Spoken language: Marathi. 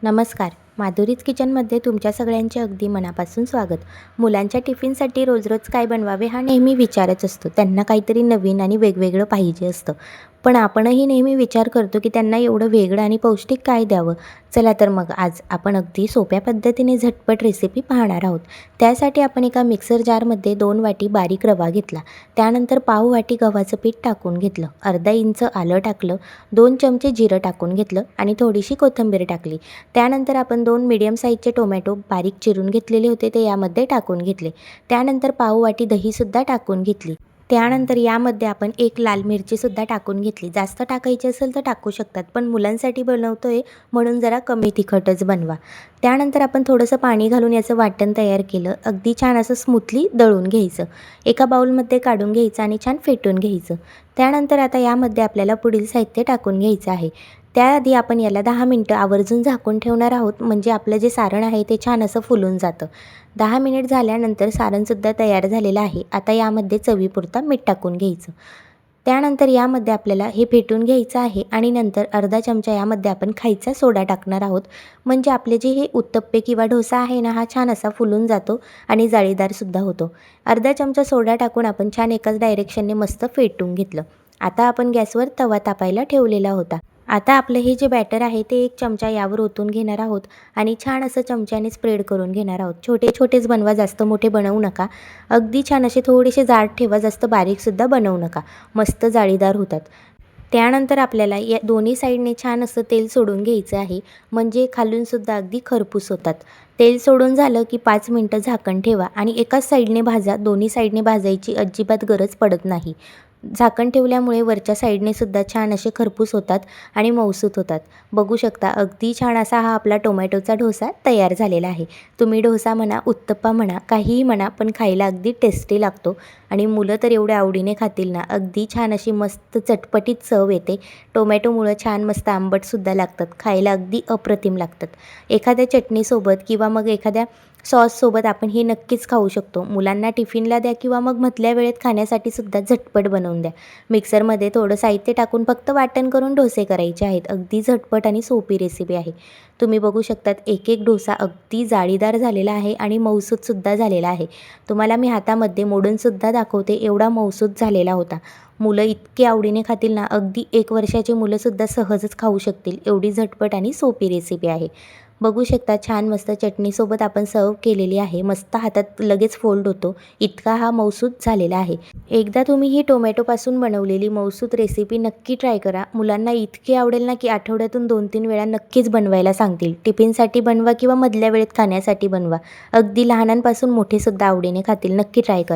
नमस्कार. माधुरीज किचनमध्ये तुमच्या सगळ्यांचे अगदी मनापासून स्वागत. मुलांच्या टिफिनसाठी रोज काय बनवावे हा नेहमी विचारच असतो. त्यांना काहीतरी नवीन आणि वेगवेगळं पाहिजे असतं. पण आपणही नेहमी विचार करतो की त्यांना एवढं वेगळं आणि पौष्टिक काय द्यावं. चला तर मग आज आपण अगदी सोप्या पद्धतीने झटपट रेसिपी पाहणार आहोत. त्यासाठी आपण एका मिक्सर जारमध्ये 2 वाटी बारीक रवा घेतला. त्यानंतर पाव वाटी गव्हाचं पीठ टाकून घेतलं. अर्धा इंच आलं टाकलं. 2 चमचे जिरं टाकून घेतलं आणि थोडीशी कोथिंबीर टाकली. त्यानंतर आपण 2 मीडियम साईजचे टोमॅटो बारीक चिरून घेतलेले होते ते यामध्ये टाकून घेतले. त्यानंतर पाव वाटी दहीसुद्धा टाकून घेतली. त्यानंतर यामध्ये आपण 1 लाल मिरचीसुद्धा टाकून घेतली. जास्त टाकायची असेल तर टाकू शकतात, पण मुलांसाठी बनवतोय म्हणून जरा कमी तिखटच बनवा. त्यानंतर आपण थोडंसं पाणी घालून याचं वाटण तयार केलं. अगदी छान असं स्मूथली दळून घ्यायचं. एका बाउलमध्ये काढून घ्यायचं आणि छान फेटून घ्यायचं. त्यानंतर आता यामध्ये आपल्याला पुढील साहित्य टाकून घ्यायचं आहे. त्याआधी आपण याला 10 मिनिटं आवर्जून झाकून ठेवणार आहोत, म्हणजे आपलं जे सारण आहे ते छान असं फुलून जातं. 10 मिनिट झाल्यानंतर सारणसुद्धा तयार झालेलं आहे. आता यामध्ये चवीपुरता मीठ टाकून घ्यायचं. त्यानंतर यामध्ये आपल्याला हे फेटून घ्यायचं आहे आणि नंतर अर्धा चमचा यामध्ये आपण खायचा सोडा टाकणार आहोत. म्हणजे आपले जे हे उत्तप्पे किंवा डोसा आहे ना, हा छान असा फुलून जातो आणि जाळीदारसुद्धा होतो. अर्धा चमचा सोडा टाकून आपण छान एकाच डायरेक्शनने मस्त फेटून घेतलं. आता आपण गॅसवर तवा तापायला ठेवलेला होता. आता आपलं हे जे बॅटर आहे ते 1 चमचा यावर ओतून घेणार आहोत आणि छान असं चमच्याने स्प्रेड करून घेणार आहोत. छोटे छोटेच बनवा, जास्त मोठे बनवू नका. अगदी छान असे थोडेसे जाड ठेवा, जास्त बारीकसुद्धा बनवू नका. मस्त जाळीदार होतात. त्यानंतर आपल्याला या दोन्ही साईडने छान असं तेल सोडून घ्यायचं आहे, म्हणजे खालूनसुद्धा अगदी खरपूस होतात. तेल सोडून झालं की 5 मिनटं झाकण ठेवा आणि एकाच साईडने भाजा. दोन्ही साईडने भाजायची अजिबात गरज पडत नाही. झाकण ठेवल्यामुळे वरच्या साईडने सुद्धा छान असे खरपूस होतात आणि मऊसूत होतात. बघू शकता अगदी छान असा हा आपला टोमॅटोचा डोसा तयार झालेला आहे. तुम्ही डोसा म्हणा, उत्तप्पा म्हणा, काहीही म्हणा, पण खायला अगदी टेस्टी लागतो आणि मुलं तर एवढ्या आवडीने खातील ना. अगदी छान अशी मस्त चटपटीत चव येते. टोमॅटोमुळं छान मस्त आंबटसुद्धा लागतात. खायला अगदी अप्रतिम लागतात. एखाद्या चटणीसोबत किंवा मग एखाद्या सॉससोबत आपण हे नक्कीच खाऊ शकतो. मुलांना टिफिनला द्या किंवा मग मधल्या वेळेत खाण्यासाठी सुद्धा झटपट बनवून द्या. मिक्सरमध्ये थोडं साहित्य टाकून फक्त वाटण करून डोसे करायचे आहेत. अगदी झटपट आणि सोपी रेसिपी आहे. तुम्ही बघू शकतात एक एक डोसा अगदी जाळीदार झालेला आहे आणि मऊसूतसुद्धा झालेला आहे. तुम्हाला मी हातामध्ये मोडूनसुद्धा दाखवते, एवढा मऊसूत झालेला होता. मुलं इतके आवडीने खातील ना, अगदी 1 वर्षाची मुलंसुद्धा सहजच खाऊ शकतील. एवढी झटपट आणि सोपी रेसिपी आहे. बघू शकता छान मस्त चटणीसोबत आपण सर्व केलेली आहे. मस्त हातात लगेच फोल्ड होतो, इतका हा मऊसूत झालेला आहे. एकदा तुम्ही ही टोमॅटोपासून बनवलेली मऊसूत रेसिपी नक्की ट्राय करा. मुलांना इतकी आवडेल ना की आठवड्यातून 2-3 वेळा नक्कीच बनवायला सांगतील. टिफिनसाठी बनवा किंवा मधल्या वेळेत खाण्यासाठी बनवा. अगदी लहानांपासून मोठेसुद्धा आवडीने खातील. नक्की ट्राय करा.